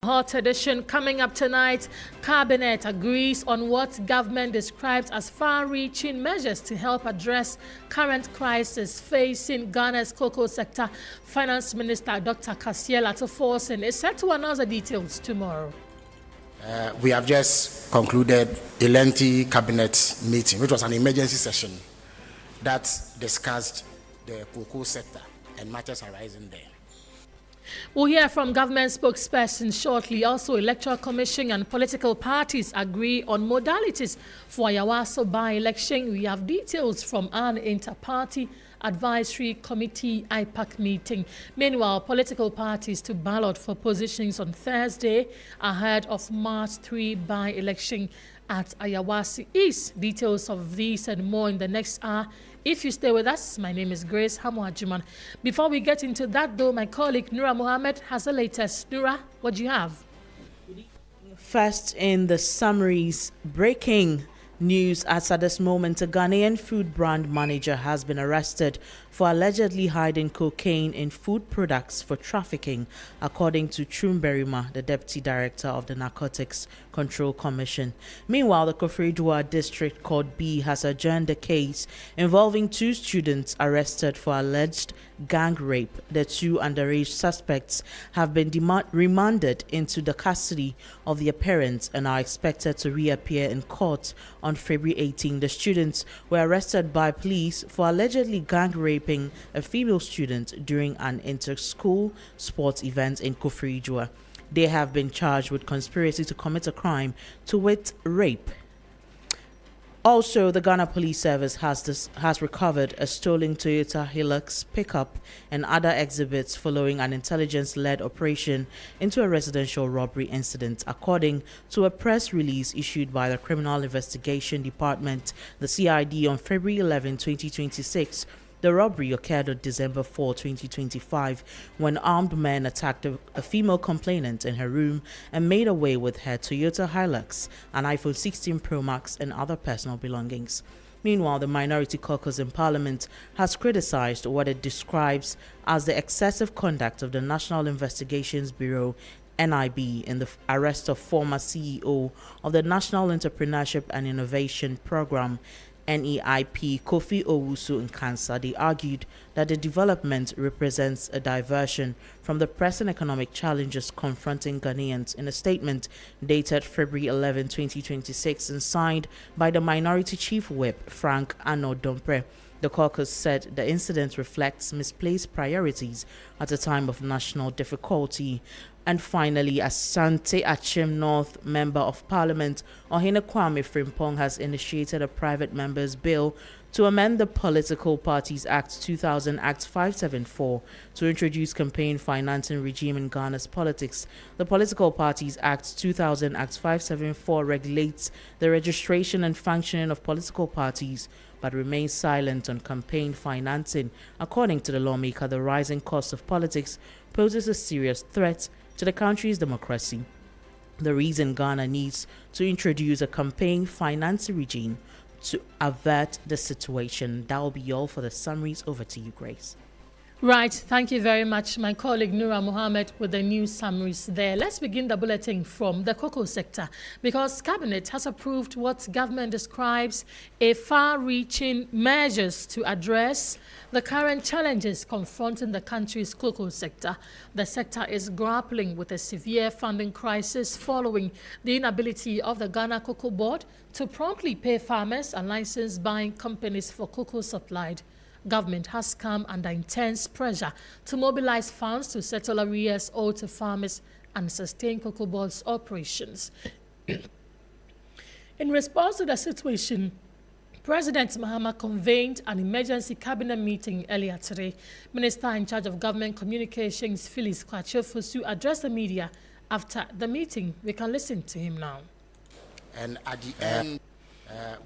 Hot edition coming up tonight. Cabinet agrees on what government describes as far-reaching measures to help address current crisis facing Ghana's cocoa sector. Finance Minister Dr. Kasiel Atoforsen is set to announce the details tomorrow. We have just concluded a lengthy cabinet meeting, which was an emergency session that discussed the cocoa sector and matters arising there. We'll hear from government spokesperson shortly. Also, Electoral Commission and political parties agree on modalities for Ayawaso by-election. We have details from an inter-party advisory committee IPAC meeting. Meanwhile, political parties to ballot for positions on Thursday ahead of March 3 by-election at Ayawaso East. Details of these and more in the next hour. If you stay with us, my name is Grace Hammoah Agyemang. Before we get into that, though, my colleague Nura Mohammed has the latest. Nura, what do you have? First in the summaries, breaking news as at this moment, a Ghanaian food brand manager has been arrested for allegedly hiding cocaine in food products for trafficking, according to Chumberima, the Deputy Director of the Narcotics Control Commission. Meanwhile, the Koforidua District Court B has adjourned the case involving two students arrested for alleged gang rape. The two underage suspects have been remanded into the custody of their parents and are expected to reappear in court on February 18. The students were arrested by police for allegedly gang raping a female student during an inter-school sports event in Koforidua. They have been charged with conspiracy to commit a crime, to wit, rape. Also, the Ghana Police Service has recovered a stolen Toyota Hilux pickup and other exhibits following an intelligence-led operation into a residential robbery incident. According to a press release issued by the Criminal Investigation Department, the CID, on February 11, 2026, the robbery occurred on December 4, 2025, when armed men attacked a female complainant in her room and made away with her Toyota Hilux, an iPhone 16 Pro Max, and other personal belongings. Meanwhile, the Minority Caucus in Parliament has criticized what it describes as the excessive conduct of the National Investigations Bureau NIB in the arrest of former CEO of the National Entrepreneurship and Innovation Program NEIP, Kofi Owusu Nkansa. They argued that the development represents a diversion from the pressing economic challenges confronting Ghanaians. In a statement dated February 11, 2026 and signed by the Minority Chief Whip, Frank Ano Dompre, the caucus said the incident reflects misplaced priorities at a time of national difficulty. And finally, Asante Achim North Member of Parliament Ohene Kwame Frimpong has initiated a private member's bill to amend the Political Parties Act 2000 Act 574 to introduce campaign financing regime in Ghana's politics. The Political Parties Act 2000 Act 574 regulates the registration and functioning of political parties, but remains silent on campaign financing. According to the lawmaker, the rising cost of politics poses a serious threat to the country's democracy. The reason Ghana needs to introduce a campaign financing regime to avert the situation. That will be all for the summaries. Over to you, Grace. Right, thank you very much, my colleague Nura Mohammed, with the news summaries there. Let's begin the bulletin from the cocoa sector, because Cabinet has approved what government describes a far-reaching measures to address the current challenges confronting the country's cocoa sector. The sector is grappling with a severe funding crisis following the inability of the Ghana Cocoa Board to promptly pay farmers and licensed buying companies for cocoa supplied. Government has come under intense pressure to mobilize funds to settle arrears owed to farmers and sustain Cocoa Board's operations. In response to the situation, President Mahama convened an emergency cabinet meeting earlier today. Minister in charge of government communications, Phyllis Kwachofosu, addressed the media after the meeting. We can listen to him now. And at the end,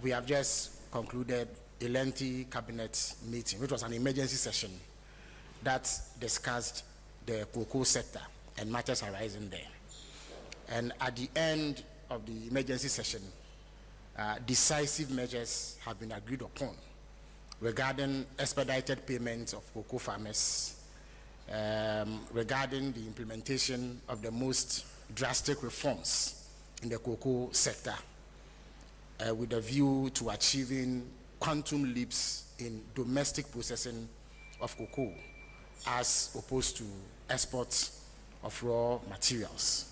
we have just concluded a lengthy cabinet meeting, which was an emergency session that discussed the cocoa sector and matters arising there. And at the end of the emergency session, decisive measures have been agreed upon regarding expedited payments of cocoa farmers, regarding the implementation of the most drastic reforms in the cocoa sector with a view to achieving quantum leaps in domestic processing of cocoa as opposed to exports of raw materials,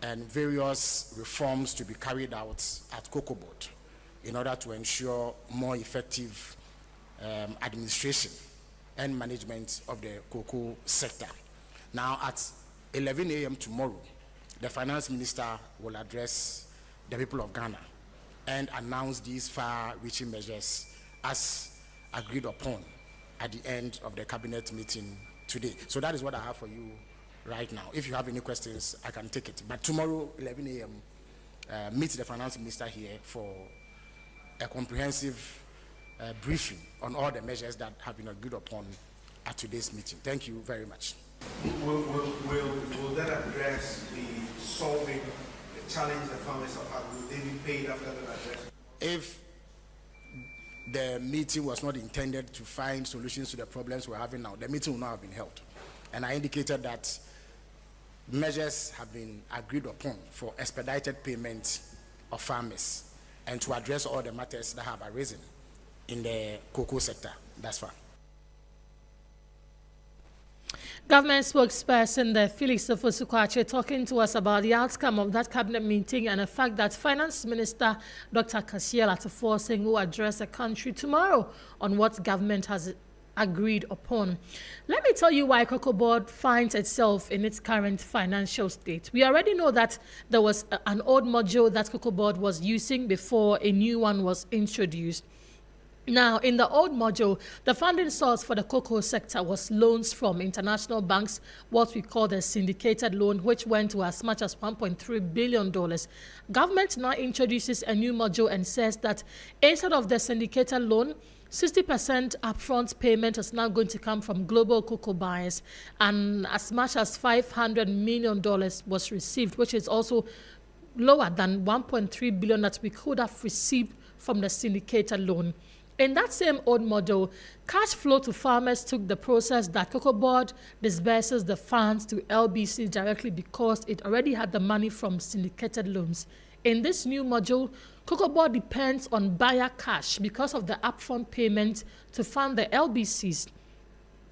and various reforms to be carried out at Cocoa Board in order to ensure more effective administration and management of the cocoa sector. Now, at 11 a.m. tomorrow, the finance minister will address the people of Ghana and announce these far-reaching measures as agreed upon at the end of the cabinet meeting today. So that is what I have for you right now. If you have any questions, I can take it. But tomorrow, 11 a.m., meet the finance minister here for a comprehensive briefing on all the measures that have been agreed upon at today's meeting. Thank you very much. Will that address the solving the challenge the farmers have had? Will they be paid after that address? If the meeting was not intended to find solutions to the problems we're having now, the meeting will not have been held. And I indicated that measures have been agreed upon for expedited payment of farmers and to address all the matters that have arisen in the cocoa sector. That's fine. Government spokesperson Felix Ofosu-Kwakye talking to us about the outcome of that cabinet meeting and the fact that Finance Minister Dr. Kasiel Atufo will address the country tomorrow on what government has agreed upon. Let me tell you why Cocoa Board finds itself in its current financial state. We already know that there was an old module that Cocoa Board was using before a new one was introduced. Now, in the old module, the funding source for the cocoa sector was loans from international banks, what we call the syndicated loan, which went to as much as $1.3 billion. Government now introduces a new module and says that instead of the syndicated loan, 60% upfront payment is now going to come from global cocoa buyers, and as much as $500 million was received, which is also lower than $1.3 billion that we could have received from the syndicated loan. In that same old model, cash flow to farmers took the process that Cocoa Board disburses the funds to LBC directly because it already had the money from syndicated loans. In this new module, Cocoa Board depends on buyer cash because of the upfront payment to fund the LBCs.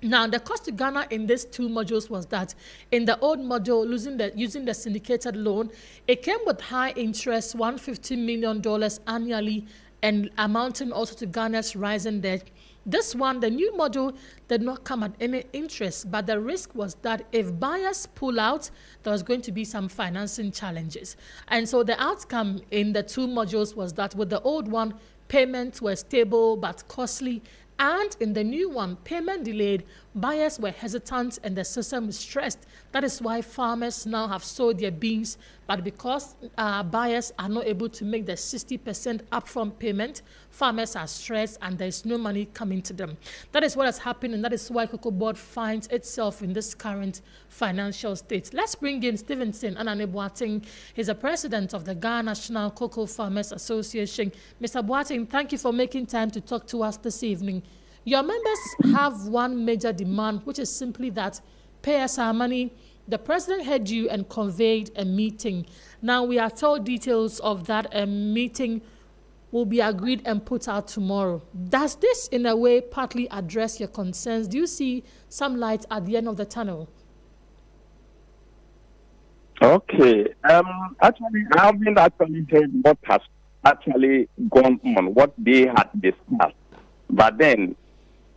Now, the cost to Ghana in these two modules was that in the old module, using the syndicated loan, it came with high interest, $150 million annually, and amounting also to Ghana's rising debt. This one, the new model, did not come at any interest, but the risk was that if buyers pull out, there was going to be some financing challenges. And so the outcome in the two modules was that with the old one, payments were stable but costly, and in the new one, payment delayed, buyers were hesitant and the system was stressed. That is why farmers now have sold their beans, but because buyers are not able to make the 60% upfront payment, farmers are stressed and there's no money coming to them. That is what has happened, and that is why Cocoa Board finds itself in this current financial state. Let's bring in Stevenson Anane Boateng. He's the president of the Ghana National Cocoa Farmers Association. Mr. Boateng, thank you for making time to talk to us this evening. Your members have one major demand, which is simply that pay us our money. The president heard you and conveyed a meeting. Now we are told details of that meeting will be agreed and put out tomorrow. Does this in a way partly address your concerns? Do you see some light at the end of the tunnel? Okay. Actually, I haven't actually heard what has actually gone on, what they had discussed. But then,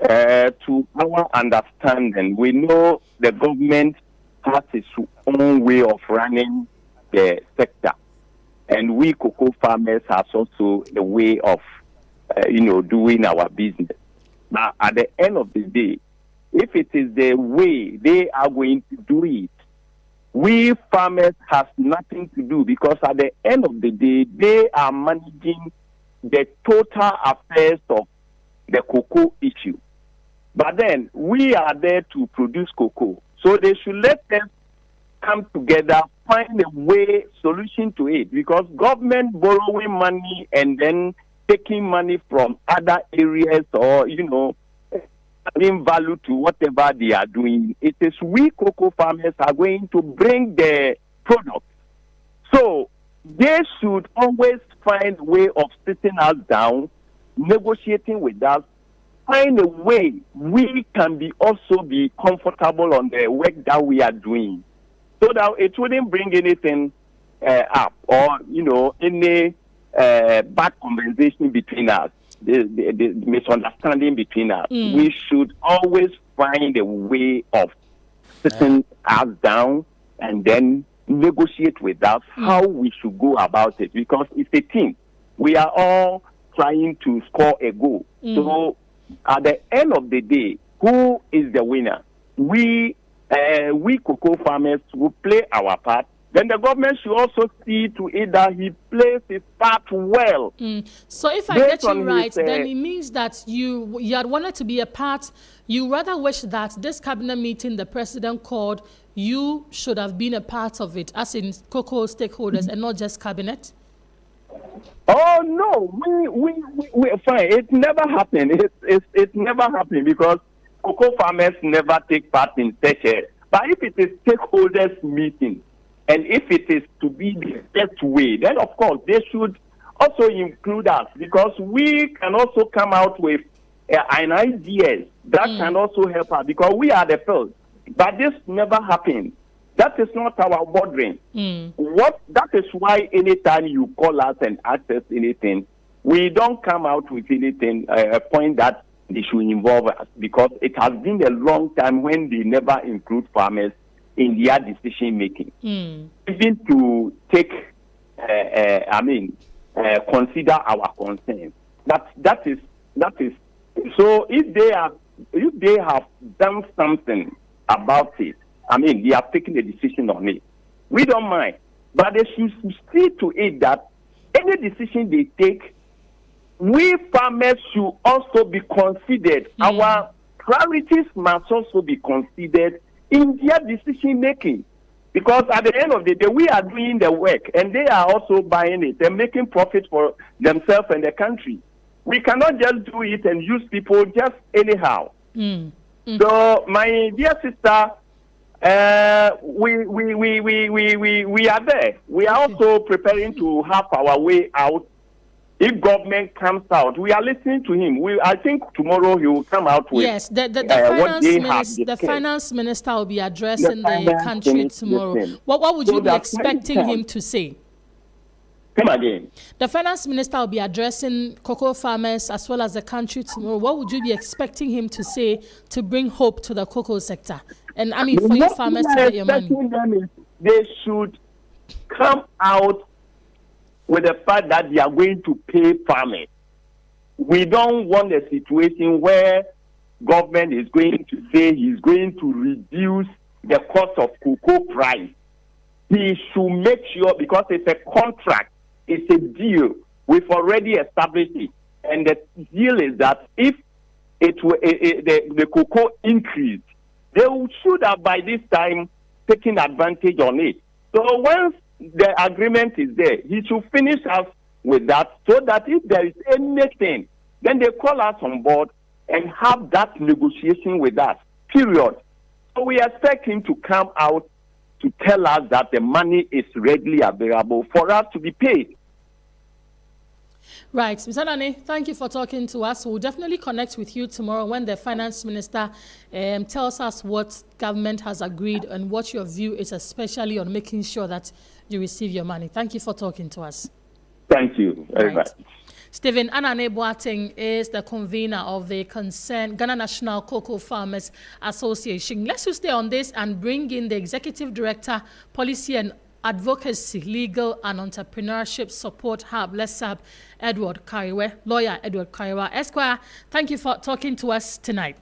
to our understanding, we know the government has its own way of running the sector. And we cocoa farmers have also a way of, doing our business. Now, at the end of the day, if it is the way they are going to do it, we farmers have nothing to do, because at the end of the day, they are managing the total affairs of the cocoa issue. But then we are there to produce cocoa. So they should let them come together, find a way, solution to it, because government borrowing money and then taking money from other areas or, adding value to whatever they are doing. It is we cocoa farmers are going to bring the product they should always find a way of sitting us down, negotiating with us, find a way we can also be comfortable on the work that we are doing, so that it wouldn't bring anything up or, any bad conversation between us, the misunderstanding between us. We should always find a way of sitting us down and then negotiate with us how we should go about it, because it's a team. We are all trying to score a goal. So at the end of the day, who is the winner? We cocoa farmers will play our part. Then the government should also see to it that he plays his part well. So if I get you right, then it means that you had wanted to be a part. You rather wish that this cabinet meeting the president called, you should have been a part of it, as in cocoa stakeholders and not just cabinet? Oh no, we fine. It never happened. It never happened because cocoa farmers never take part in such a. But if it is stakeholders meeting, and if it is to be the best way, then of course they should also include us, because we can also come out with an ideas that can also help us, because we are the first. But this never happened. That is not our bordering. That is why anytime you call us and ask us anything, we don't come out with anything, a point that they should involve us, because it has been a long time when they never include farmers in their decision making. Even to take, consider our concerns. That is. So if they have done something about it, they have taken a decision on it, we don't mind. But they should see to it that any decision they take, we farmers should also be considered. Our priorities must also be considered in their decision making. Because at the end of the day, we are doing the work and they are also buying it and making profit for themselves and the country. We cannot just do it and use people just anyhow. So, my dear sister, we are there. We are also preparing to have our way out. If government comes out, we are listening to him. I think tomorrow he will come out with the finance minister will be addressing the country tomorrow. What would you be expecting him to say? Come again. The finance minister will be addressing cocoa farmers as well as the country tomorrow. What would you be expecting him to say to bring hope to the cocoa sector? And for you farmers to get your money. They should come out with the fact that they are going to pay farmers. We don't want a situation where government is going to say he's going to reduce the cost of cocoa price. He should make sure, because it's a contract, it's a deal. We've already established it. And the deal is that if the cocoa increased, they should have by this time taken advantage on it. So once the agreement is there, he should finish us with that, so that if there is anything, then they call us on board and have that negotiation with us, period. So we expect him to come out to tell us that the money is readily available for us to be paid. Right. Mr. Nane, thank you for talking to us. We'll definitely connect with you tomorrow when the finance minister tells us what government has agreed and what your view is, especially on making sure that you receive your money. Thank you for talking to us. Thank you very much. Stephen Anane Boateng is the convener of the concerned Ghana National Cocoa Farmers Association. Let's just stay on this and bring in the Executive Director, Policy and Advocacy, Legal and Entrepreneurship Support Hub, LESAB, Edward Kariwe, Lawyer Edward Kariwe. Esquire, thank you for talking to us tonight.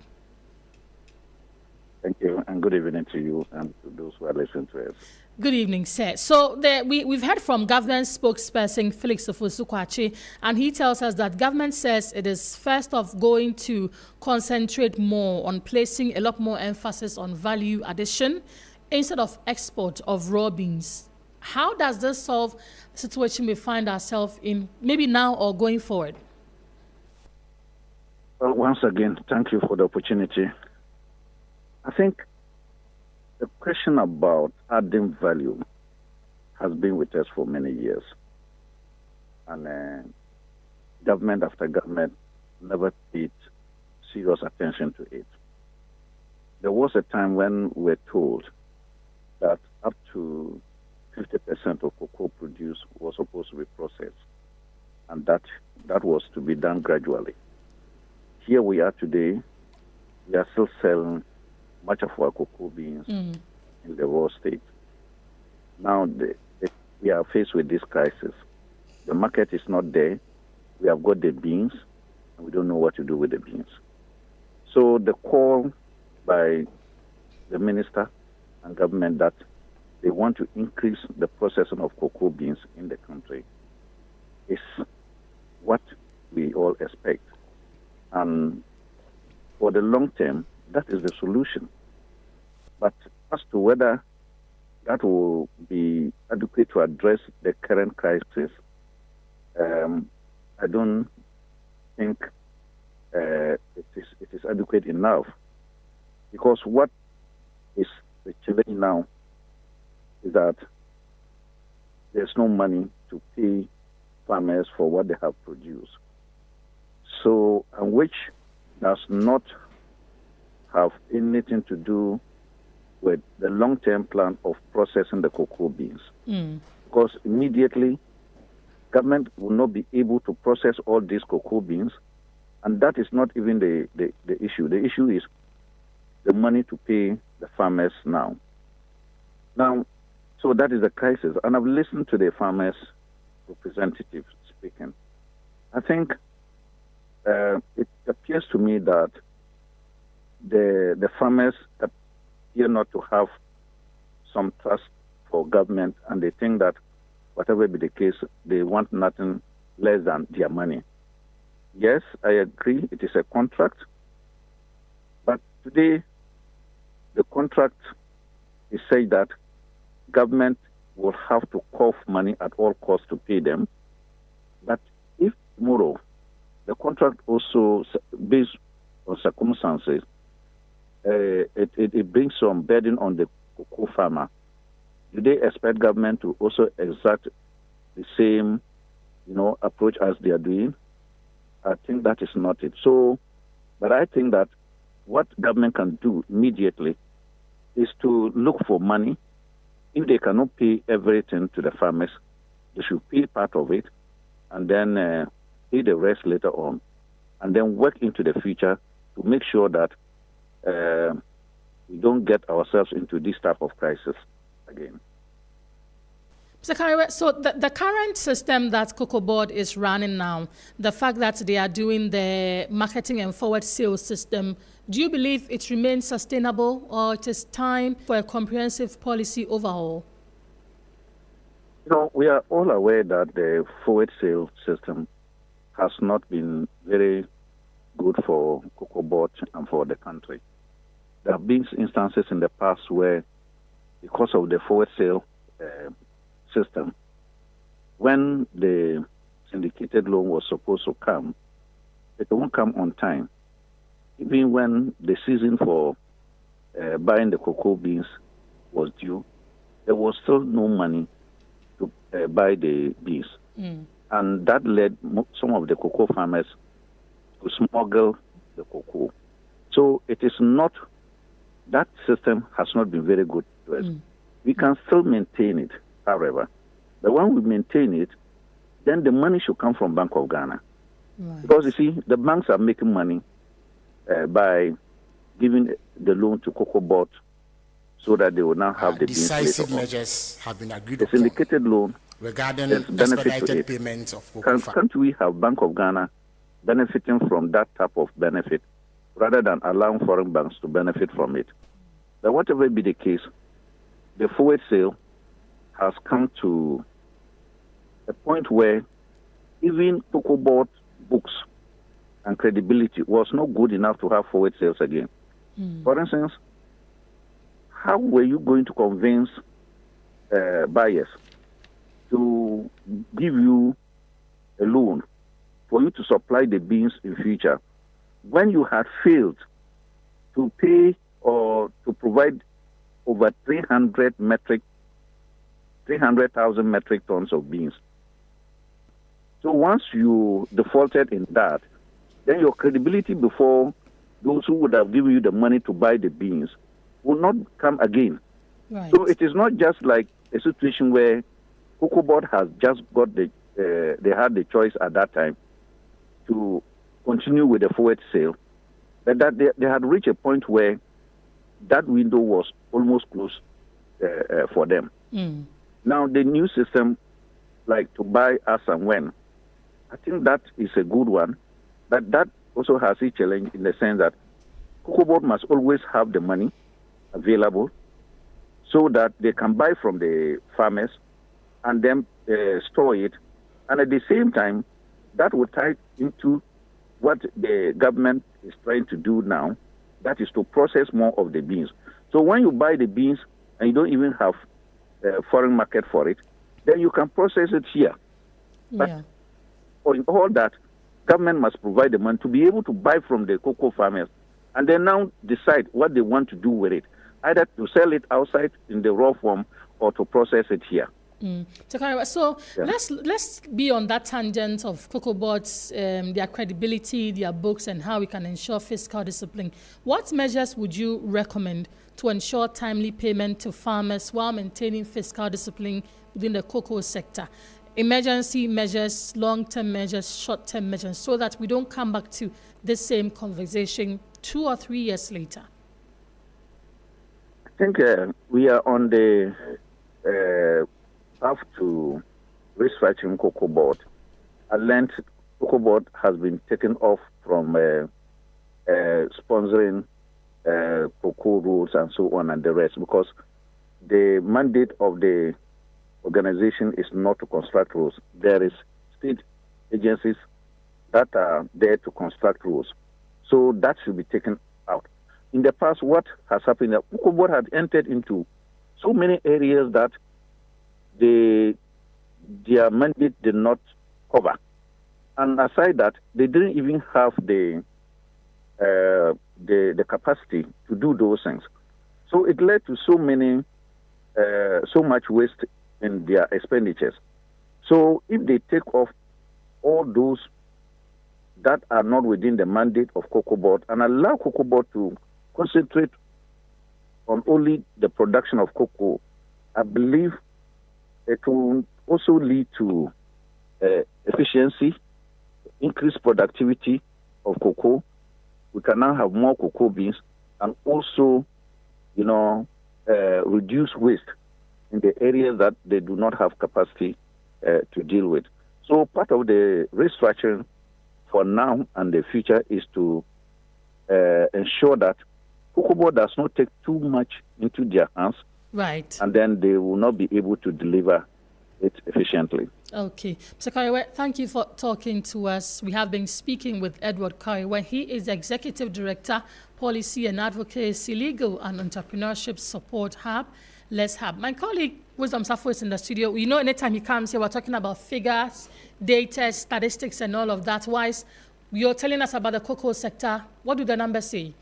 Thank you, and good evening to you and to those who are listening to us. Good evening, sir. So we've heard from government spokesperson Felix Ofosu-Kwakye, and he tells us that government says it is first off going to concentrate more on placing a lot more emphasis on value addition instead of export of raw beans. How does this solve the situation we find ourselves in, maybe now or going forward? Well, once again, thank you for the opportunity. I think the question about adding value has been with us for many years. and government after government never paid serious attention to it. There was a time when we were told that up to 50% of cocoa produced was supposed to be processed, and that was to be done gradually. Here we are today, we are still selling much of our cocoa beans in the raw state. Now we are faced with this crisis. The market is not there. We have got the beans, and we don't know what to do with the beans. So the call by the minister and government that they want to increase the processing of cocoa beans in the country is what we all expect. And for the long term, that is the solution. But as to whether that will be adequate to address the current crisis, I don't think it is adequate enough, because what is the challenge now is that there's no money to pay farmers for what they have produced. So, and which does not have anything to do with the long-term plan of processing the cocoa beans. Because immediately, government will not be able to process all these cocoa beans, and that is not even the issue. The issue is the money to pay the farmers now. So that is the crisis. And I've listened to the farmers' representatives speaking. I think it appears to me that the farmers appear not to have some trust for government, and they think that whatever be the case, they want nothing less than their money. Yes, I agree, it is a contract, but today the contract is saying that government will have to cough money at all costs to pay them. But if tomorrow the contract also, based on circumstances, it brings some burden on the cocoa farmer, do they expect government to also exact the same, approach as they are doing? I think that is not it. So, but I think that what government can do immediately is to look for money. If they cannot pay everything to the farmers, they should pay part of it and then pay the rest later on, and then work into the future to make sure that we don't get ourselves into this type of crisis again. Mr. Kariwe, so the current system that Cocoa Board is running now, the fact that they are doing the marketing and forward sales system, do you believe it remains sustainable, or it is time for a comprehensive policy overhaul? We are all aware that the forward sales system has not been very good for Cocoa Board and for the country. There have been instances in the past where, because of the forward sale system, when the syndicated loan was supposed to come, it won't come on time. Even when the season for buying the cocoa beans was due, there was still no money to buy the beans. And that led some of the cocoa farmers to smuggle the cocoa. So it is not, that system has not been very good to us. We can still maintain it, however. But when we maintain it, then the money should come from Bank of Ghana. Right. Because you see, the banks are making money by giving the loan to Cocoa Board so that they will now have the decisive measures have been agreed the upon. Syndicated loan regarding expedited payments of cocoa. Can't we have Bank of Ghana benefiting from that type of benefit rather than allowing foreign banks to benefit from it? But whatever be the case, the forward sale has come to a point where even Cocoa Board books and credibility was not good enough to have forward sales again. For instance, how were you going to convince buyers to give you a loan for you to supply the beans in future when you had failed to pay or to provide over 300,000 metric tons of beans? So once you defaulted in that, then your credibility before those who would have given you the money to buy the beans will not come again. Right. So it is not just like a situation where Cocoa Board has just got they had the choice at that time to continue with the forward sale, but that they had reached a point where that window was almost closed for them. Now the new system, like to buy as and when, I think that is a good one, but that also has a challenge in the sense that Cocoa Board must always have the money available so that they can buy from the farmers and then store it. And at the same time, that will tie into what the government is trying to do now, that is to process more of the beans. So when you buy the beans and you don't even have a foreign market for it, then you can process it here. But Yeah. in all that, government must provide the money to be able to buy from the cocoa farmers and then now decide what they want to do with it, either to sell it outside in the raw form or to process it here. So let's be on that tangent of Cocoa Board's, their credibility, their books, and how we can ensure fiscal discipline. What measures would you recommend to ensure timely payment to farmers while maintaining fiscal discipline within the cocoa sector? Emergency measures, long-term measures, short-term measures, so that we don't come back to this same conversation 2 or 3 years later. I think we are on the path to restructuring Cocoa Board. I learned Cocoa Board has been taken off from sponsoring cocoa rules and so on and the rest, because the mandate of the organization is not to construct rules. There is state agencies that are there to construct rules. So that should be taken out. In the past, what has happened, that Cocoa Board had entered into so many areas that their mandate did not cover. And aside that, they didn't even have the capacity to do those things. So it led to so much waste in their expenditures. So if they take off all those that are not within the mandate of Cocoa Board and allow Cocoa Board to concentrate on only the production of cocoa, I believe it will also lead to efficiency, increased productivity of cocoa. We can now have more cocoa beans and also, reduce waste in the areas that they do not have capacity to deal with. So part of the restructuring for now and the future is to ensure that Cocoa Board does not take too much into their hands. Right. And then they will not be able to deliver it efficiently. Okay. Mr. Kariwe, thank you for talking to us. We have been speaking with Edward Kariwe. He is Executive Director, Policy and Advocacy, Legal and Entrepreneurship Support Hub. Let's have my colleague, Wisdom Safo, is in the studio. You know, anytime he comes here, we're talking about figures, data, statistics, and all of that. Wise, you're telling us about the cocoa sector. What do the numbers say?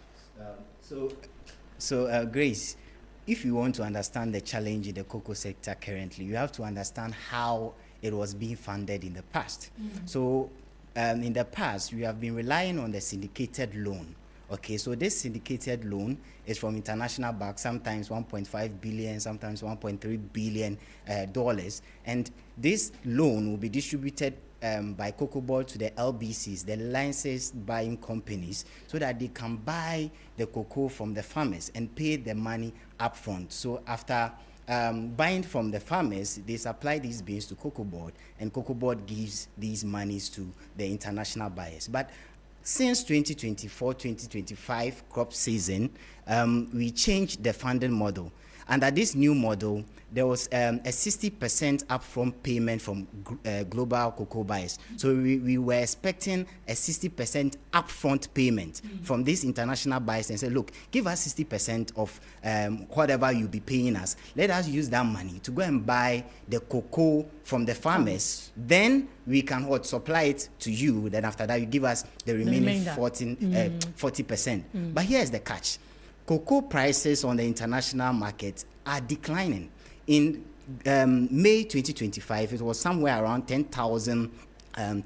Grace, if you want to understand the challenge in the cocoa sector currently, you have to understand how it was being funded in the past. So in the past, we have been relying on the syndicated loan. Okay, so this syndicated loan is from international banks, sometimes 1.5 billion, sometimes 1.3 billion dollars. And this loan will be distributed by Cocoa Board to the LBCs, the licensed buying companies, so that they can buy the cocoa from the farmers and pay the money upfront. So after buying from the farmers, they supply these beans to Cocoa Board, and Cocoa Board gives these monies to the international buyers. But since 2024-2025 crop season, we changed the funding model. Under this new model, there was a 60% upfront payment from global cocoa buyers. So we were expecting a 60% upfront payment from these international buyers and say, look, give us 60% of whatever you'll be paying us. Let us use that money to go and buy the cocoa from the farmers. Then we can supply it to you. Then after that, you give us the remaining 40%. But here's the catch. Cocoa prices on the international market are declining. In May 2025, it was somewhere around 10,000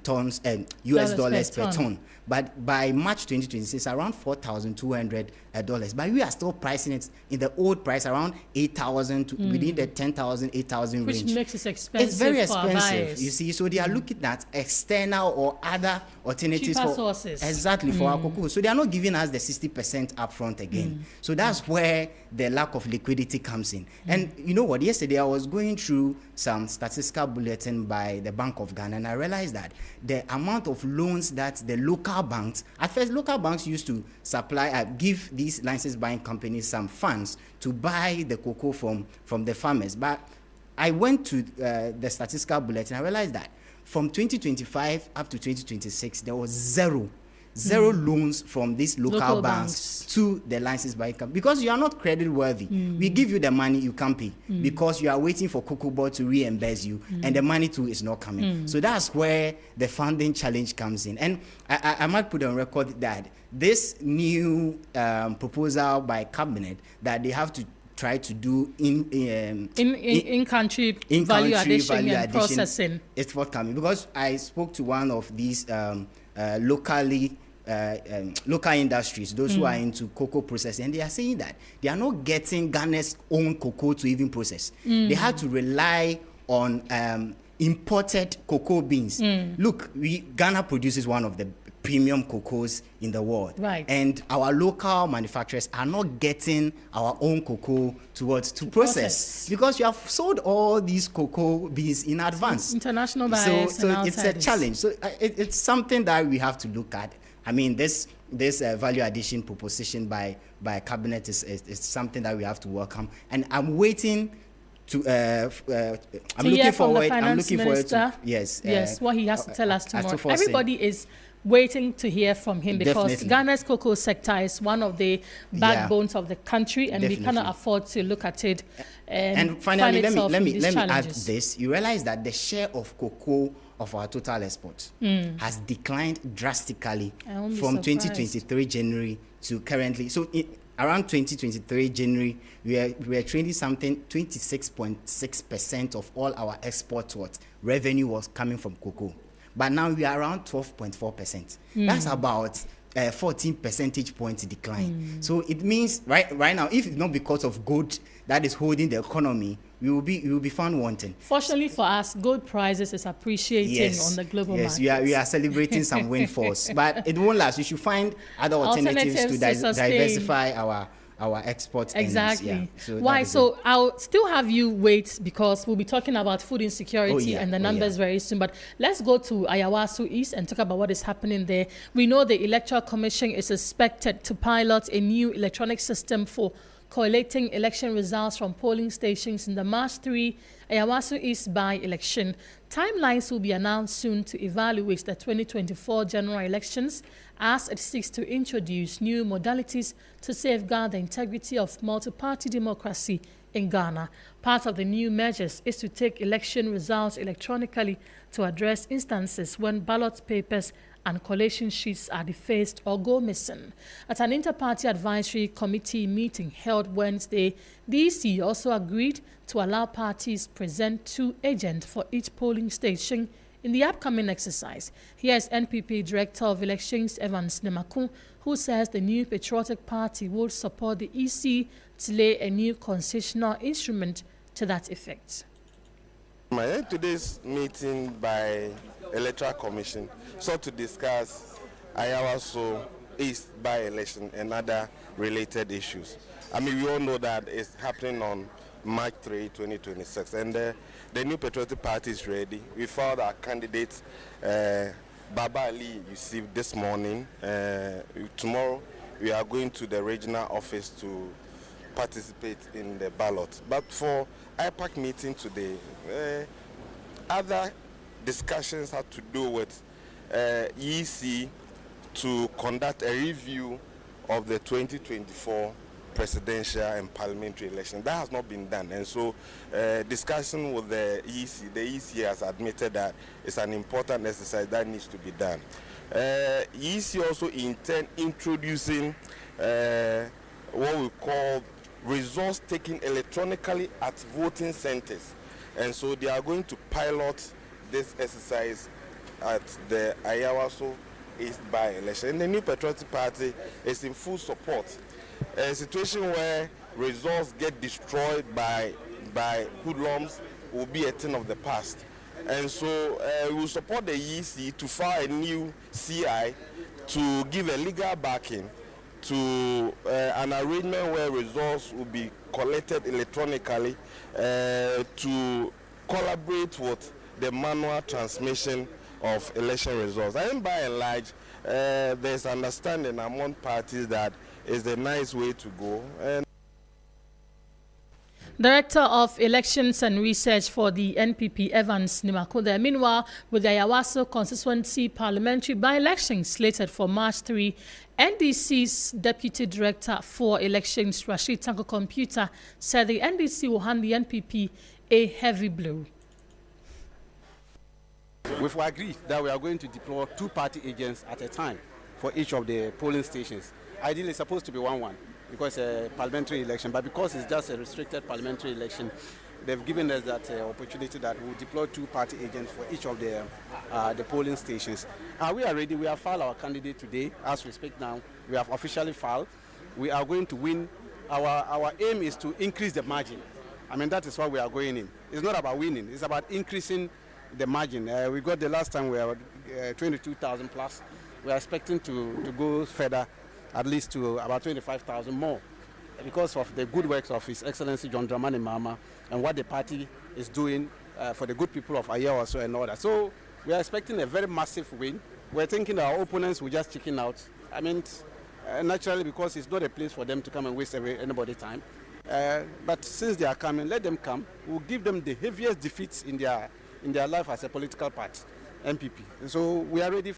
tons, US dollars per ton. But by March 2026, around $4,200. But we are still pricing it in the old price around 8,000 within the 10,000, 8,000 range. Which makes it expensive. It's very for our expensive, buyers. you see. So they are looking at external or other alternatives Cheaper for sources. exactly for our cocoa. So they are not giving us the 60% upfront again. So that's where the lack of liquidity comes in. And you know what? Yesterday I was going through some statistical bulletin by the Bank of Ghana, and I realized that the amount of loans that the local banks, at first local banks used to supply, give these license buying companies some funds to buy the cocoa from the farmers. But I went to the statistical bulletin, I realized that from 2025 up to 2026, there was zero loans from these local banks to the license buying company, because you are not credit worthy. We give you the money, you can't pay because you are waiting for Cocoa Board to reimburse you, and the money too is not coming. So that's where the funding challenge comes in. And I might put on record that this new proposal by cabinet that they have to try to do in country value addition and processing, it's forthcoming, because I spoke to one of these local industries, those who are into cocoa processing, and they are saying that they are not getting Ghana's own cocoa to even process. They had to rely on imported cocoa beans. Look, Ghana produces one of the premium cocoas in the world, right? And our local manufacturers are not getting our own cocoa to process because you have sold all these cocoa beans in advance. International buyers, so it's a challenge. So it's something that we have to look at. I mean, this value addition proposition by cabinet is something that we have to welcome, and I'm waiting to I'm looking forward to what he has to tell us tomorrow. Everybody is waiting to hear from him, because definitely. Ghana's cocoa sector is one of the backbones of the country, and we cannot afford to look at it and finally let me add this. You realize that the share of cocoa of our total exports has declined drastically from 2023 January to currently. So around 2023 January, we are trading something 26.6% of all our export revenue was coming from cocoa. But now we are around 12.4%. That's about 14 percentage points decline. So it means right now, if it's not because of gold that is holding the economy, we will be found wanting. Fortunately for us, gold prices is appreciating on the global market. Yes, we are celebrating some windfalls, but it won't last. We should find other alternatives to diversify our exports. Exactly. Why? So I'll still have you wait, because we'll be talking about food insecurity and the numbers very soon. But let's go to Ayawaso East and talk about what is happening there. We know the Electoral Commission is expected to pilot a new electronic system for collating election results from polling stations in the March 3 Ayawaso East by-election. Timelines will be announced soon to evaluate the 2024 general elections, as it seeks to introduce new modalities to safeguard the integrity of multi-party democracy in Ghana. Part of the new measures is to take election results electronically to address instances when ballot papers and collation sheets are defaced or go missing. At an inter-party advisory committee meeting held Wednesday, the EC also agreed to allow parties present 2 agents for each polling station in the upcoming exercise. Here is NPP Director of Elections Evans Nemaku, who says the new patriotic party will support the EC to lay a new constitutional instrument to that effect. Today's meeting by Electoral Commission sought to discuss Ayawaso East by-election and other related issues. I mean, we all know that it's happening on March 3, 2026, and the new patriotic party is ready. We filed our candidates, Baba Ali, received this morning. Tomorrow, we are going to the regional office to participate in the ballot. But for IPAC meeting today, other discussions have to do with EC to conduct a review of the 2024 presidential and parliamentary election. That has not been done, and so discussion with the EC has admitted that it's an important exercise that needs to be done. EC also intend introducing what we call results taken electronically at voting centers, and so they are going to pilot this exercise at the Ayawaso East by-election. And the New Patriotic Party is in full support. A situation where results get destroyed by hoodlums will be a thing of the past. And so we will support the EC to file a new CI to give a legal backing to an arrangement where results will be collected electronically to collaborate with the manual transmission of election results. I think by and large, there's understanding among parties that is the nice way to go. And Director of Elections and Research for the NPP, Evans Nimakoda. Meanwhile, with the Ayawaso constituency parliamentary by-elections slated for March 3, NDC's Deputy Director for Elections, Rashid Tanko Computer, said the NDC will hand the NPP a heavy blow. We've agreed that we are going to deploy 2 party agents at a time for each of the polling stations. Ideally, it's supposed to be 1-1 because it's a parliamentary election, but because it's just a restricted parliamentary election, they've given us that opportunity that we'll deploy 2 party agents for each of the polling stations. We are ready. We have filed our candidate today. As we speak now, we have officially filed. We are going to win. Our aim is to increase the margin. I mean, that is what we are going in. It's not about winning. It's about increasing the margin. We got the last time we were 22,000 plus. We are expecting to go further, at least to about 25,000 more, because of the good works of His Excellency John Dramani Mahama and what the party is doing for the good people of Ayawaso and all that. So we are expecting a very massive win. We're thinking our opponents will just chicken out. I mean, naturally, because it's not a place for them to come and waste anybody's time. But since they are coming, let them come. We'll give them the heaviest defeats in their life as a political party, NPP. And so we are ready.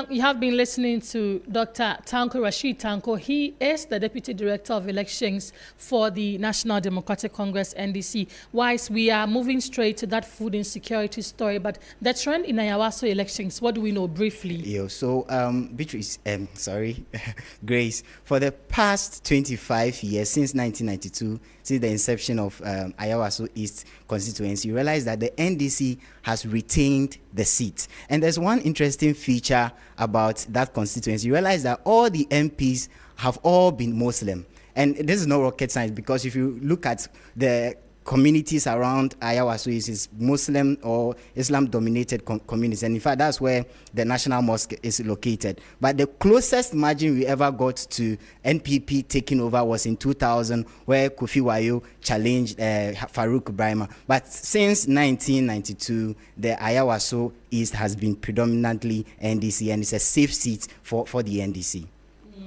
You have been listening to Dr. Tanko Rashid Tanko. He is the Deputy Director of Elections for the National Democratic Congress, NDC. Whilst we are moving straight to that food insecurity story, but the trend in Ayawaso elections, what do we know briefly? So, Beatrice, Grace, for the past 25 years, since 1992, since the inception of Ayawaso East constituency, you realize that the NDC has retained the seat. And there's one interesting feature about that constituency. You realize that all the MPs have all been Muslim. And this is no rocket science, because if you look at the communities around Ayawaso, is Muslim or Islam-dominated communities. And in fact, that's where the National Mosque is located. But the closest margin we ever got to NPP taking over was in 2000, where Kofi Wayo challenged Farouk Brahima. But since 1992, the Ayawaso East has been predominantly NDC, and it's a safe seat for the NDC.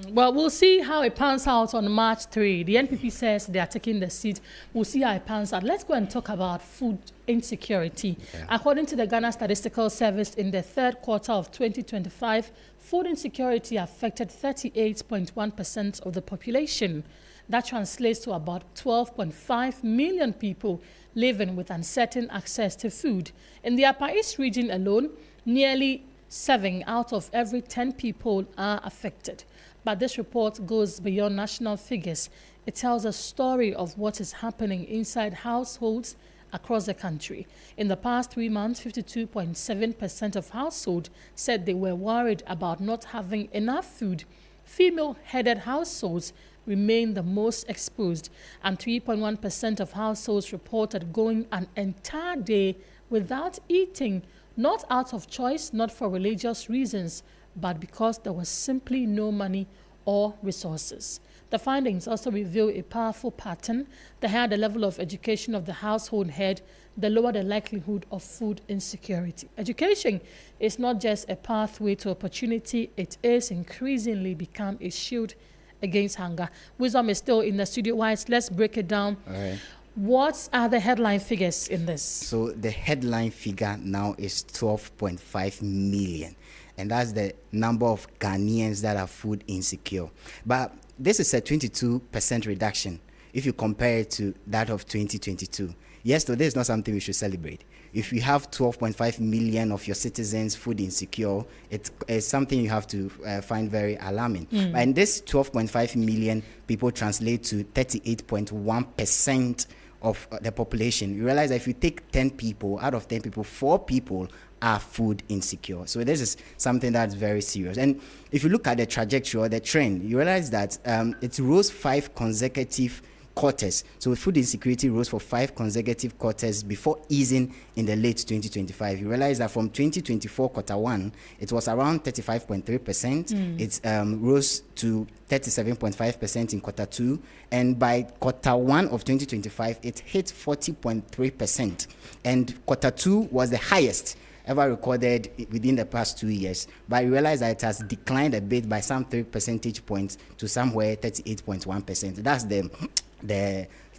Well, we'll see how it pans out on March 3. The NPP says they are taking the seat. We'll see how it pans out. Let's go and talk about food insecurity. Okay. According to the Ghana Statistical Service, in the third quarter of 2025, food insecurity affected 38.1% of the population. That translates to about 12.5 million people living with uncertain access to food. In the Upper East region alone, nearly 7 out of every 10 people are affected. But this report goes beyond national figures. It tells a story of what is happening inside households across the country. In the past 3 months, 52.7% of households said they were worried about not having enough food. Female-headed households remain the most exposed, and 3.1% of households reported going an entire day without eating, not out of choice, not for religious reasons, but because there was simply no money or resources. The findings also reveal a powerful pattern. The higher the level of education of the household head, the lower the likelihood of food insecurity. Education is not just a pathway to opportunity, it is increasingly become a shield against hunger. Wisdom is still in the studio. Wise, let's break it down. All right. What are the headline figures in this? So the headline figure now is 12.5 million. And that's the number of Ghanaians that are food insecure. But this is a 22% reduction if you compare it to that of 2022. Yes, so this is not something we should celebrate. If you have 12.5 million of your citizens food insecure, it's something you have to find very alarming. And this 12.5 million people translate to 38.1% of the population, you realize that if you take 10 people, out of 10 people, 4 people are food insecure. So this is something that's very serious. And if you look at the trajectory or the trend, you realize that it rose 5 consecutive quarters. So food insecurity rose for 5 consecutive quarters before easing in the late 2025. You realize that from 2024 quarter 1, it was around 35.3%. It rose to 37.5% in quarter 2. And by quarter 1 of 2025, it hit 40.3%. And quarter 2 was the highest ever recorded within the past 2 years. But you realize that it has declined a bit by some 3 percentage points to somewhere 38.1%. That's the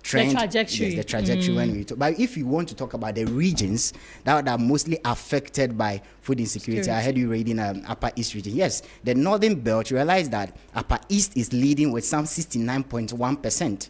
trend, the trajectory. Yes, the trajectory when we talk. But if you want to talk about the regions that are mostly affected by food insecurity, I heard you reading Upper East region. Yes, the Northern Belt, you realize that Upper East is leading with some 69.1%.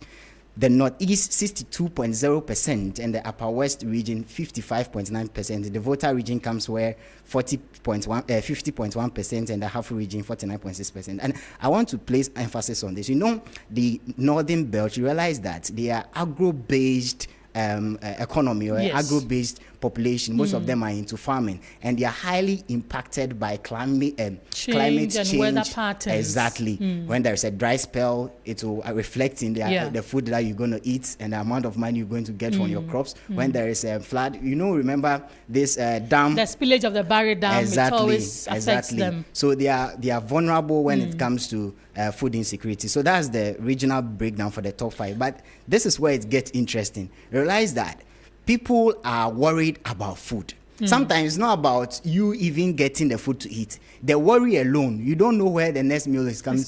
The Northeast 62.0%, and the Upper West region 55.9%. The Volta region comes where 50.1%, and the Hafu region 49.6%. And I want to place emphasis on this. You know, the Northern Belt, you realize that they are agro-based economy or agro-based population. Most of them are into farming, and they are highly impacted by climate change and weather patterns. Exactly. When there is a dry spell, it will reflect in the food that you're going to eat and the amount of money you're going to get from your crops. When there is a flood, remember this dam, the spillage of the Barry Dam, it always affects them. So they are vulnerable when it comes to food insecurity. So that's the regional breakdown for the top 5. But this is where it gets interesting. Realize that people are worried about food. Sometimes it's not about you even getting the food to eat. The worry alone, you don't know where the next meal is going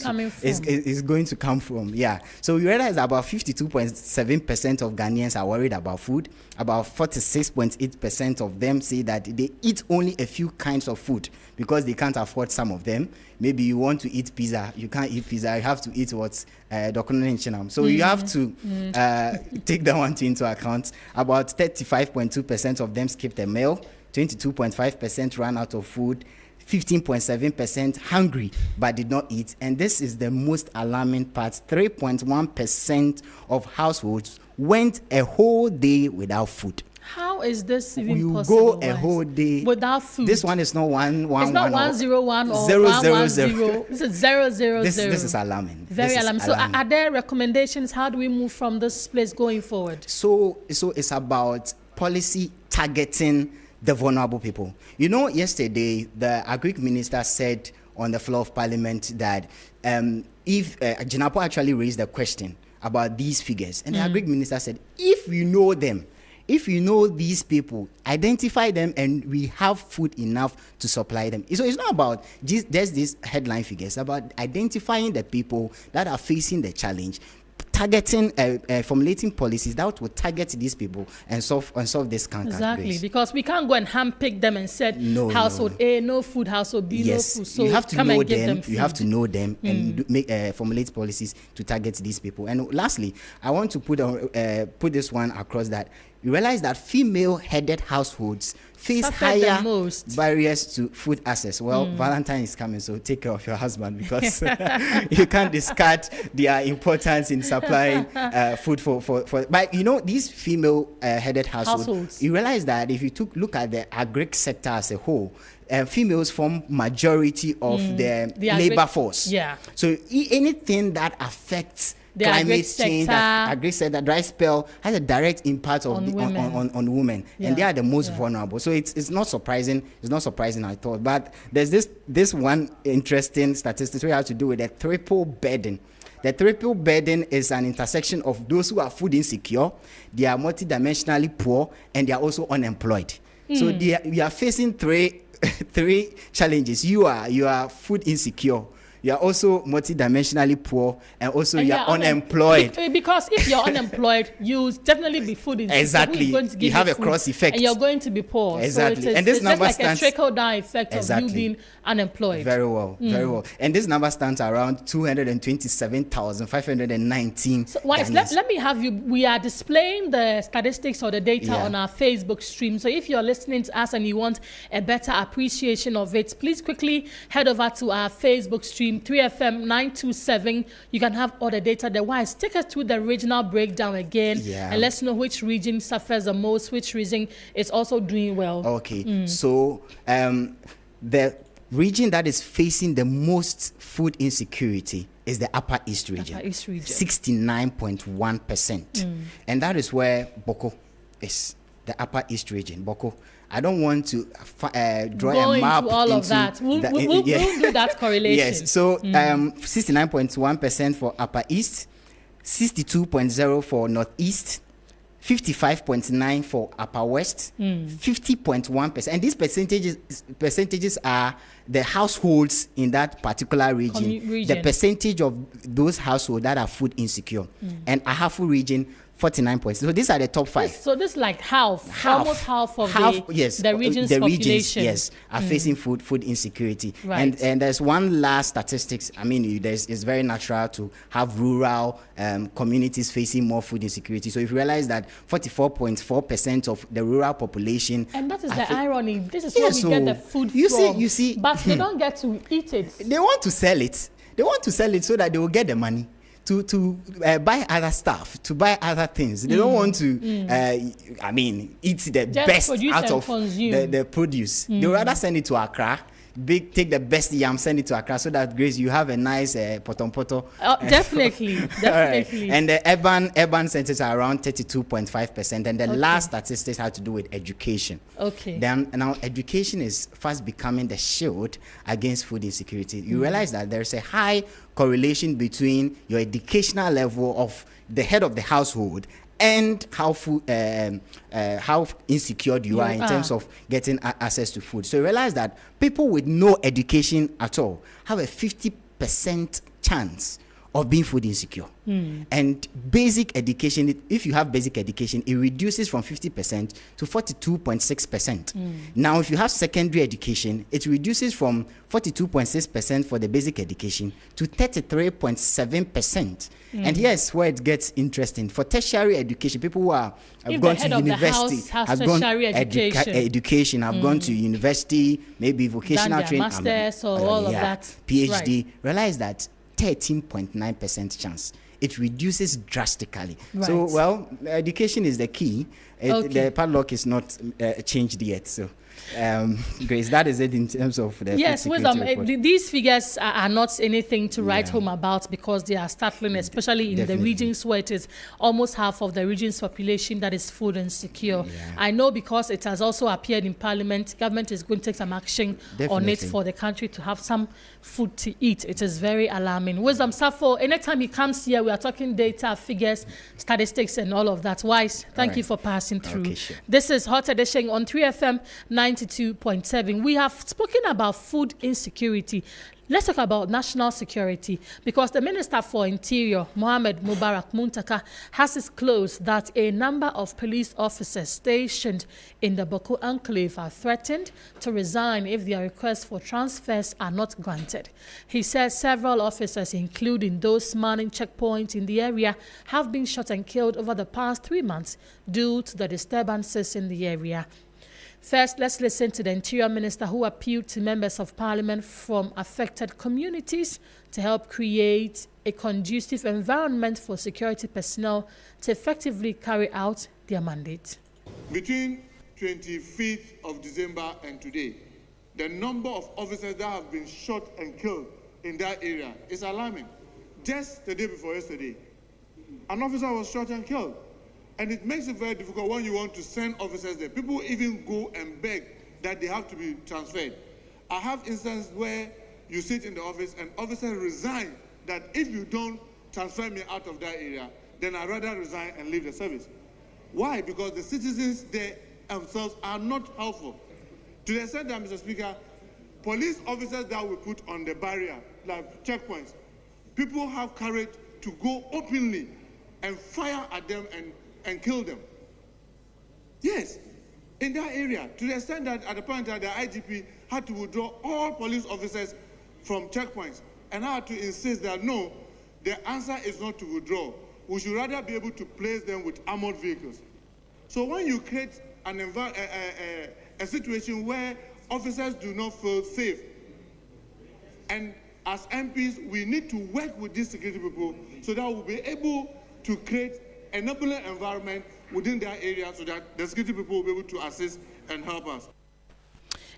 to come from. Yeah. So you realize that about 52.7% of Ghanaians are worried about food. About 46.8% of them say that they eat only a few kinds of food because they can't afford some of them. Maybe you want to eat pizza, you can't eat pizza. You have to eat what's Dokuno. So you have to take that one into account. About 35.2% of them skipped a meal. 22.5% ran out of food. 15.7% hungry but did not eat. And this is the most alarming part. 3.1% of households went a whole day without food. How is this even you possible? You go a whole day without food. This one is not 111. It's not 101 or 110. This is 000. This is alarming. Very alarming. So are there recommendations? How do we move from this place going forward? So it's about policy targeting the vulnerable people. Yesterday, the Agric Minister said on the floor of Parliament that if Jinapo actually raised the question about these figures, and the Agric Minister said, if you know them, if you know these people, identify them, and we have food enough to supply them. So it's not about just these headline figures, it's about identifying the people that are facing the challenge, targeting, formulating policies that will target these people and solve this canker. Exactly, because we can't go and handpick them and say household A, no food, household B, no food. So you have to know them. You have to know them and formulate policies to target these people. And lastly, I want to put this one across that you realize that female-headed households face higher barriers to food access. Well, Valentine is coming, so take care of your husband because you can't discard their importance in supplying food for. But these female-headed households, you realize that if you look at the agric sector as a whole, females form majority of the labor force. Yeah. So anything that affects the climate change, agri sector, dry spell has a direct impact on women, and they are the most vulnerable. So it's not surprising. It's not surprising, I thought. But there's this one interesting statistic we have to do with the triple burden. The triple burden is an intersection of those who are food insecure, they are multidimensionally poor, and they are also unemployed. So we are facing three challenges. You are food insecure. You are also multidimensionally poor, and also you are unemployed. Because if you're unemployed, you definitely be food insecure. Exactly. You have a cross effect. And you're going to be poor. Exactly. So it's just like a trickle-down effect of you being unemployed. Very well. Very well. And this number stands around 227,519. So, let me have you. We are displaying the statistics or the data on our Facebook stream. So if you're listening to us and you want a better appreciation of it, please quickly head over to our Facebook stream. in 3FM 927. You can have all the data there. Wise, take us through the regional breakdown again, and let's know which region suffers the most, which region is also doing well. Okay, so the region that is facing the most food insecurity is the Upper East region. 69.1%. And that is where Boko is, the Upper East region. Boko. I don't want to draw a map into all of that. We'll do that correlation. Yes, so 69.1% for Upper East, 62.0% for Northeast, 55.9% for Upper West, 50.1%. And these percentages are the households in that particular region. The percentage of those households that are food insecure. And Ahafu region, 49%. So these are the top 5. So this is like almost half of the region's population. Are facing food insecurity. Right. And there's one last statistics. I mean, it's very natural to have rural communities facing more food insecurity. So if you realize that 44.4% of the rural population, and that is the irony. This is where we get the food from. You see, but they don't get to eat it. They want to sell it. They want to sell it so that they will get the money to buy other stuff, to buy other things. They don't want to, eat the best out of the produce. They would rather send it to Accra, take the best yam, send it to Accra, so that, Grace, you have a nice potom. Definitely. Right. And the urban centers are around 32.5%. And the last statistics have to do with education. Okay. Then now education is fast becoming the shield against food insecurity. You realize that there's a high correlation between your educational level of the head of the household and how insecure you are in terms of getting access to food. So you realize that people with no education at all have a 50% chance of being food insecure. And basic education, if you have basic education, it reduces from 50% to 42.6%. Now, if you have secondary education, it reduces from 42.6% for the basic education to 33.7%. And yes, where it gets interesting, for tertiary education, people who have gone to university, have gone education, have gone to university, maybe vocational training, masters or all of that, PhD, realize that 13.9% chance. It reduces drastically. Right. So, well, education is the key. The padlock is not changed yet. So, Grace, that is it in terms of the these figures are not anything to write home about, because they are startling, especially in the regions where it is almost half of the region's population that is food insecure. I know, because it has also appeared in Parliament, government is going to take some action on it for the country to have some food to eat. It is very alarming. Wisdom Safo, anytime he comes here, we are talking data, figures, statistics, and all of that. Wise, thank you for passing through. Okay, sure. This is Hot Edition on 3FM 92.7. We have spoken about food insecurity. Let's talk about national security, because the Minister for Interior, Mohammed Mubarak Muntaka, has disclosed that a number of police officers stationed in the Boko enclave are threatened to resign if their requests for transfers are not granted. He says several officers, including those manning checkpoints in the area, have been shot and killed over the past 3 months due to the disturbances in the area. First, let's listen to the Interior Minister, who appealed to members of Parliament from affected communities to help create a conducive environment for security personnel to effectively carry out their mandate. Between 25th of December and today, the number of officers that have been shot and killed in that area is alarming. Just the day before yesterday, an officer was shot and killed. And it makes it very difficult when you want to send officers there. People even go and beg that they have to be transferred. I have instances where you sit in the office and officers resign that if you don't transfer me out of that area, then I'd rather resign and leave the service. Why? Because the citizens there themselves are not helpful. To the extent that, Mr. Speaker, police officers that we put on the barrier, like checkpoints, people have courage to go openly and fire at them and kill them. Yes, in that area, to the extent that at the point that the IGP had to withdraw all police officers from checkpoints, and I had to insist that no, the answer is not to withdraw. We should rather be able to place them with armored vehicles. So when you create a situation where officers do not feel safe, and as MPs, we need to work with these security people so that we'll be able to create an enabling environment within that area so that the security people will be able to assist and help us.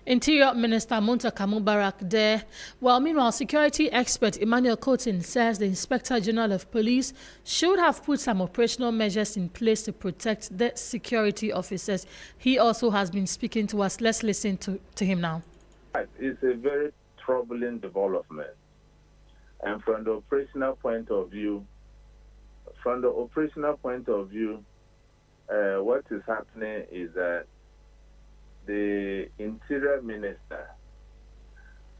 Interior Minister Muntaka Mubarak there. Well, meanwhile, security expert Emmanuel Cotin says the Inspector General of Police should have put some operational measures in place to protect the security officers. He also has been speaking to us. Let's listen to him now. It's a very troubling development. And from the operational point of view, what is happening is that the Interior Minister,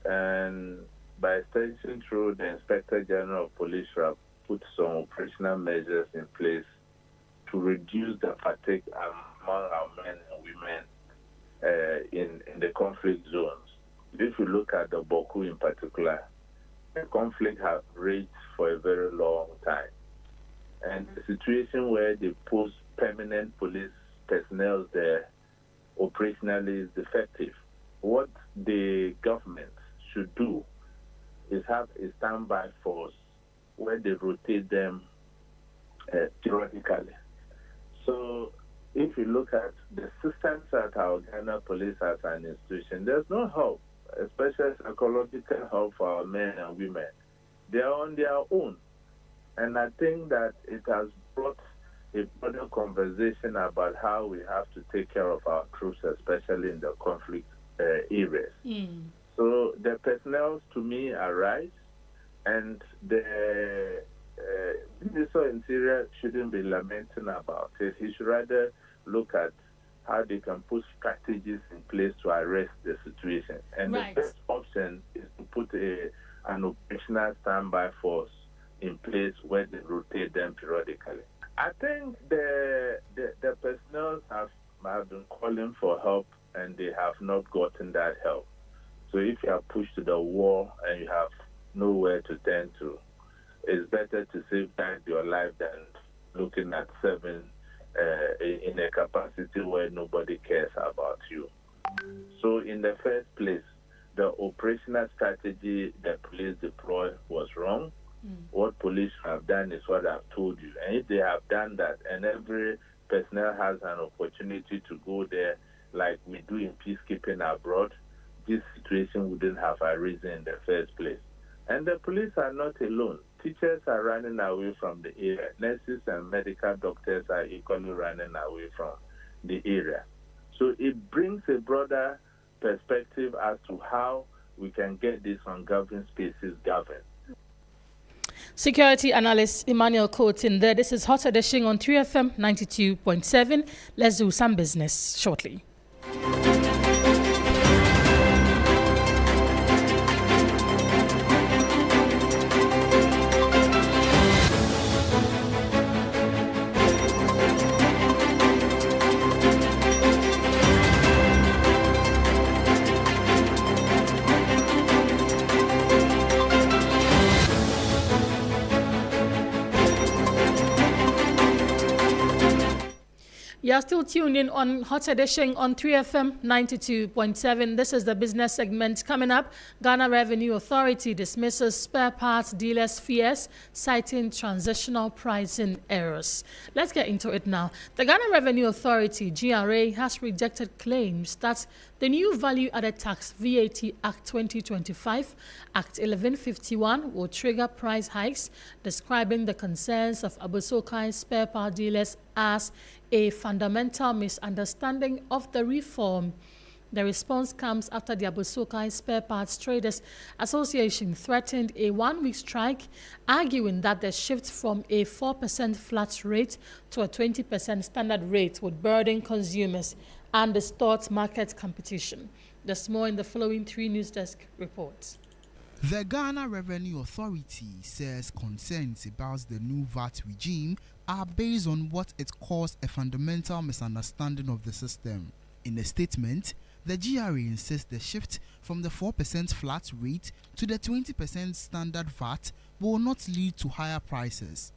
and by extension through the Inspector General of Police, have put some operational measures in place to reduce the fatigue among our men and women in the conflict zones. If you look at the Boku in particular, the conflict has raged for a very long time. And the situation where they post permanent police personnel there operationally is defective. What the government should do is have a standby force where they rotate them periodically. So if you look at the systems at our Ghana police as an institution, there's no help, especially psychological help for our men and women. They are on their own. And I think that it has brought a broader conversation about how we have to take care of our troops, especially in the conflict areas. So the personnel, to me, are right, and the Minister of Interior shouldn't be lamenting about it. He should rather look at how they can put strategies in place to arrest the situation. And the best option is to put an operational standby force in place where they rotate them periodically. I think the personnel have been calling for help and they have not gotten that help. So if you are pushed to the wall and you have nowhere to turn to, it's better to safeguard your life than looking at serving in a capacity where nobody cares about you. So in the first place, the operational strategy the police deployed was wrong. What police have done is what I've told you. And if they have done that, and every personnel has an opportunity to go there like we do in peacekeeping abroad, this situation wouldn't have arisen in the first place. And the police are not alone. Teachers are running away from the area. Nurses and medical doctors are equally running away from the area. So it brings a broader perspective as to how we can get these ungoverned spaces governed. Security analyst Emmanuel Cotin there. This is Hot Edition on 3FM 92.7. Let's do some business shortly. You are still tuned in on Hot Edition on 3FM 92.7. This is the business segment. Coming up, Ghana Revenue Authority dismisses spare parts dealers' fears, citing transitional pricing errors. Let's get into it now. The Ghana Revenue Authority, GRA, has rejected claims that the new Value-Added Tax VAT Act 2025, Act 1151, will trigger price hikes, describing the concerns of Abosokai spare part dealers as a fundamental misunderstanding of the reform. The response comes after the Abosokai Spare Parts Traders Association threatened a one-week strike, arguing that the shift from a 4% flat rate to a 20% standard rate would burden consumers and distort market competition. There's more in the following 3 News Desk reports. The Ghana Revenue Authority says concerns about the new VAT regime are based on what it calls a fundamental misunderstanding of the system. In a statement, the GRA insists the shift from the 4% flat rate to the 20% standard VAT will not lead to higher prices.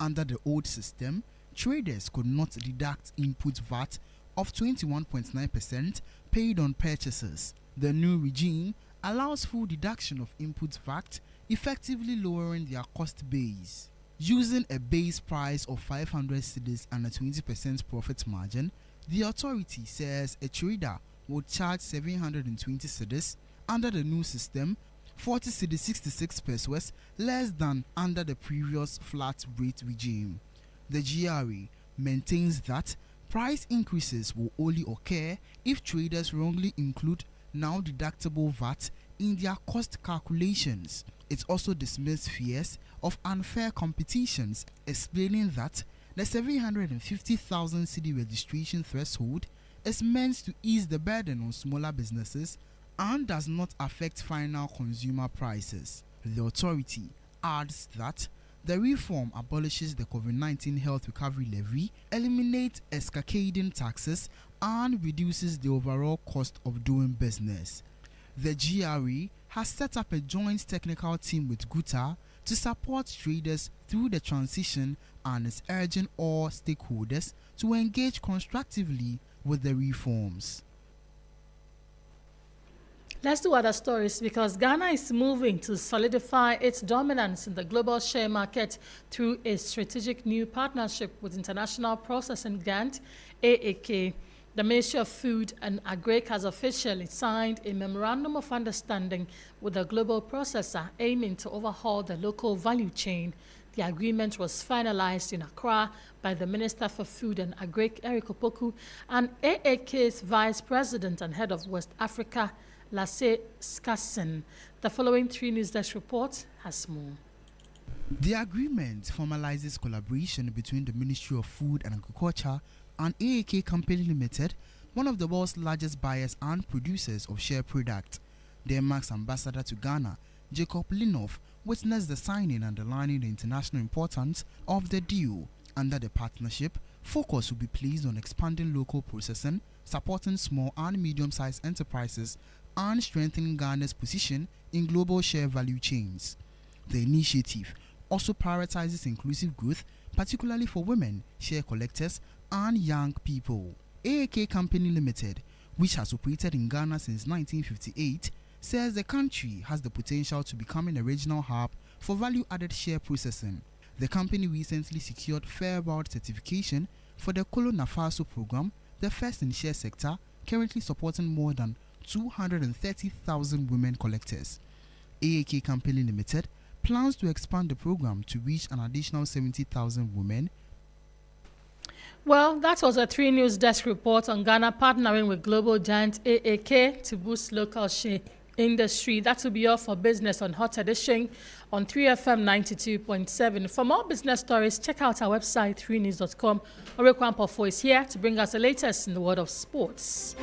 Under the old system, traders could not deduct input VAT of 21.9% paid on purchases. The new regime allows full deduction of input VAT effectively lowering their cost base. Using a base price of 500 cedis and a 20% profit margin, the authority says a trader would charge 720 cedis under the new system, 40 cedis 66 pesos less than under the previous flat rate regime. The GRA maintains that price increases will only occur if traders wrongly include now deductible VAT in their cost calculations. It also dismissed fears of unfair competitions, explaining that the 750,000 cedi registration threshold is meant to ease the burden on smaller businesses and does not affect final consumer prices. The authority adds that the reform abolishes the COVID-19 health recovery levy, eliminates cascading taxes, and reduces the overall cost of doing business. The GRA has set up a joint technical team with GUTA to support traders through the transition and is urging all stakeholders to engage constructively with the reforms. Let's do other stories because Ghana is moving to solidify its dominance in the global share market through a strategic new partnership with international processing giant AAK. The Ministry of Food and Agric has officially signed a memorandum of understanding with a global processor aiming to overhaul the local value chain. The agreement was finalized in Accra by the Minister for Food and Agric, Eric Opoku, and AAK's Vice President and Head of West Africa, Lasse Skassen. The following 3 News Desk report has more. The agreement formalizes collaboration between the Ministry of Food and Agriculture and AAK Company Limited, one of the world's largest buyers and producers of shea product. Denmark's ambassador to Ghana, Jacob Linhoff, witnessed the signing, underlining the international importance of the deal. Under the partnership, focus will be placed on expanding local processing, supporting small and medium-sized enterprises, and strengthening Ghana's position in global share value chains. The initiative also prioritizes inclusive growth, particularly for women, share collectors, and young people. AAK Company Limited, which has operated in Ghana since 1958, says the country has the potential to becoming a regional hub for value-added share processing. The company recently secured Fair World certification for the Kolo Nafaso program, the first in share sector, currently supporting more than 230,000 women collectors. AAK Company Limited plans to expand the program to reach an additional 70,000 women. Well, that was a 3 News Desk report on Ghana partnering with global giant AAK to boost local shea industry. That will be all for business on Hot Edition on 3FM 92.7. For more business stories, check out our website 3news.com. Orekwan Pofo is here to bring us the latest in the world of sports.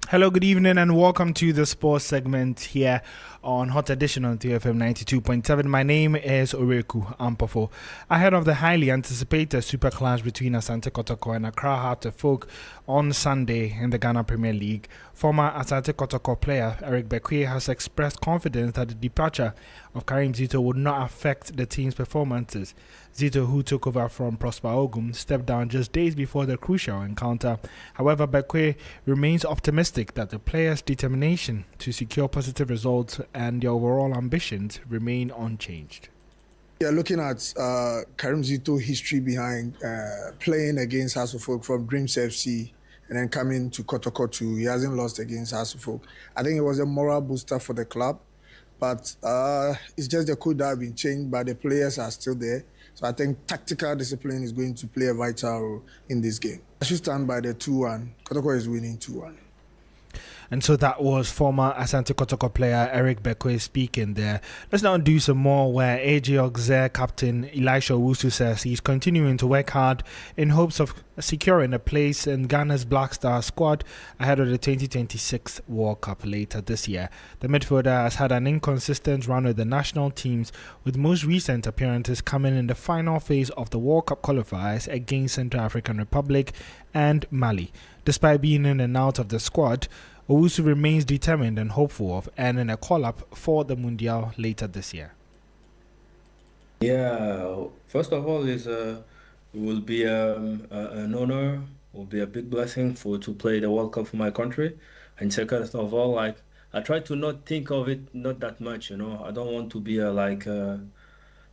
Hello, good evening, and welcome to the sports segment here on Hot Edition on TFM 92.7. My name is Oreku Ampofo. Ahead of the highly anticipated super clash between Asante Kotoko and Accra Heart of Folk on Sunday in the Ghana Premier League, former Asante Kotoko player Eric Bekwe has expressed confidence that the departure of Karim Zito would not affect the team's performances. Zito, who took over from Prosper Ogum, stepped down just days before the crucial encounter. However, Bekwe remains optimistic that the players' determination to secure positive results and their overall ambitions remain unchanged. Yeah, looking at Karim Zito's history behind playing against House of Folk from Dreams FC and then coming to Kotoko, he hasn't lost against House of Folk. I think it was a moral booster for the club, but it's just the code that have been changed, but the players are still there. So I think tactical discipline is going to play a vital role in this game. I should stand by the 2-1. Kotoko is winning 2-1. And so that was former Asante Kotoko player Eric Bekwe speaking there. Let's now do some more where AG Auxerre captain Elisha Owusu says he's continuing to work hard in hopes of securing a place in Ghana's Black Star squad ahead of the 2026 World Cup later this year. The midfielder has had an inconsistent run with the national teams, with most recent appearances coming in the final phase of the World Cup qualifiers against Central African Republic and Mali. Despite being in and out of the squad, Owusu remains determined and hopeful of earning a call-up for the Mundial later this year. Yeah, first of all, it will be an honor, will be a big blessing to play the World Cup for my country. And second of all, I try to not think of it not that much, I don't want to be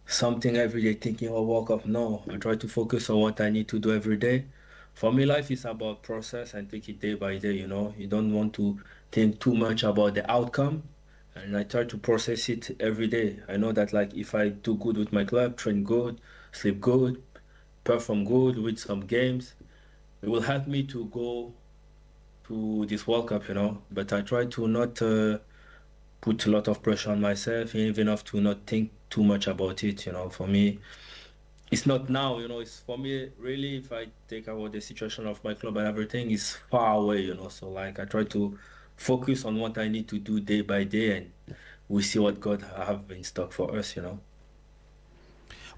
something every day thinking of World Cup. No, I try to focus on what I need to do every day. For me, life is about process and take it day by day, You don't want to think too much about the outcome. And I try to process it every day. I know that if I do good with my club, train good, sleep good, perform good with some games, it will help me to go to this World Cup, But I try to not put a lot of pressure on myself, even enough to not think too much about it, For me, it's not now, it's for me, really, if I take about the situation of my club and everything, is far away, So I try to focus on what I need to do day by day, and we see what God have in stock for us,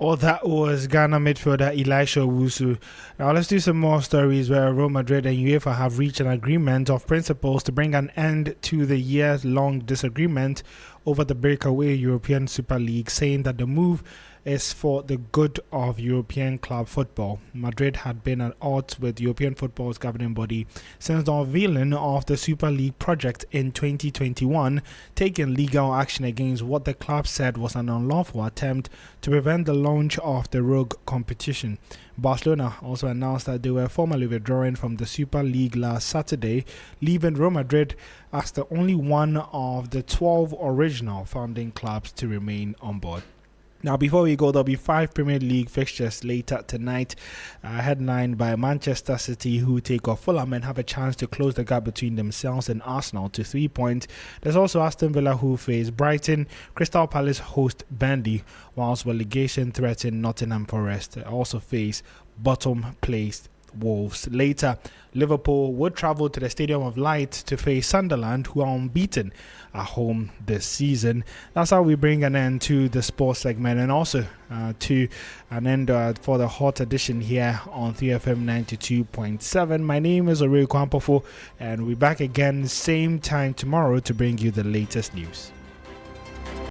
Well, that was Ghana midfielder Elisha Owusu. Now let's do some more stories where Real Madrid and UEFA have reached an agreement of principles to bring an end to the years-long disagreement over the breakaway European Super League, saying that the move is for the good of European club football. Madrid had been at odds with European football's governing body since the unveiling of the Super League project in 2021, taking legal action against what the club said was an unlawful attempt to prevent the launch of the rogue competition. Barcelona also announced that they were formally withdrawing from the Super League last Saturday, leaving Real Madrid as the only one of the 12 original founding clubs to remain on board. Now, before we go, there'll be 5 Premier League fixtures later tonight, headlined by Manchester City, who take off Fulham and have a chance to close the gap between themselves and Arsenal to 3 points. There's also Aston Villa, who face Brighton. Crystal Palace host Burnley, whilst relegation threaten Nottingham Forest also face bottom-placed Wolves. Later, Liverpool would travel to the Stadium of Light to face Sunderland, who are unbeaten at home this season. That's how we bring an end to the sports segment, and also to an end for the hot edition here on 3FM 92.7. My name is Oreku Ampofo, and we're back again same time tomorrow to bring you the latest news.